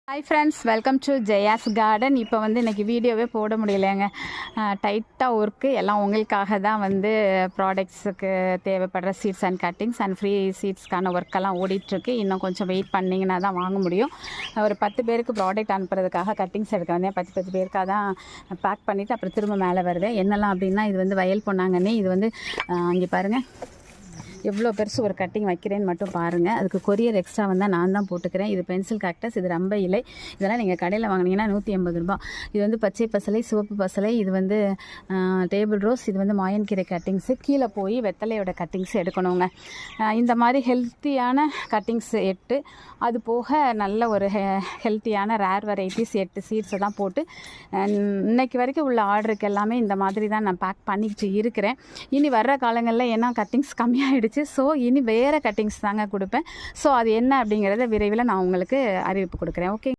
Hi friends, welcome to Jaya's garden. இப்போ இன்றைக்கி வீடியோவே போட முடியலைங்க. டைட்டாக ஒர்க்கு எல்லாம் உங்களுக்காக தான் ப்ராடக்ட்ஸுக்கு தேவைப்படுற seeds and cuttings and free சீட்ஸ்க்கான ஒர்க்கெல்லாம் ஓடிட்டுருக்கு. இன்னும் கொஞ்சம் வெயிட் பண்ணிங்கன்னா தான் வாங்க முடியும். ஒரு 10 பேருக்கு ப்ராடக்ட் அனுப்புறதுக்காக கட்டிங்ஸ் எடுக்க வந்தேன். 10 பேருக்காக தான் பேக் பண்ணிவிட்டு அப்புறம் திரும்ப மேலே வருவேன். என்னெல்லாம் அப்படின்னா, இது வயல் பொன்னாங்கண்ணே. இது அங்கே பாருங்கள் எவ்வளோ பெருசு ஒரு கட்டிங் வைக்கிறேன்னு மட்டும் பாருங்கள். அதுக்கு கொரியர் எக்ஸ்ட்ரா வந்தால் நான் தான் போட்டுக்கிறேன். இது பென்சில் கேக்டஸ், இது ரொம்ப இலை. இதெல்லாம் நீங்கள் கடையில் வாங்கினீங்கன்னா 180 ரூபா. இது பச்சை பசலை, சிவப்பு பசலை, இது டேபிள் ரோஸ், இது மாயன்கீரை கட்டிங்ஸு. கீழே போய் வெத்தலையோட கட்டிங்ஸ் எடுக்கணுங்க. இந்த மாதிரி ஹெல்த்தியான கட்டிங்ஸ் 8, அது போக நல்ல ஒரு ஹெல்த்தியான ரேர் வெரைட்டிஸ் 8 சீட்ஸை தான் போட்டு இன்னைக்கு வரைக்கும் உள்ள ஆர்டருக்கு எல்லாமே இந்த மாதிரி தான் நான் பேக் பண்ணிக்கிட்டு இருக்கிறேன். இனி வர்ற காலங்களில் ஏன்னா கட்டிங்ஸ் கம்மியாகிடுச்சு. ஸோ இனி வேறு கட்டிங்ஸ் தாங்க கொடுப்பேன். ஸோ அது என்ன அப்படிங்கிறத விரைவில் நான் உங்களுக்கு அறிவிப்பு கொடுக்குறேன். ஓகே.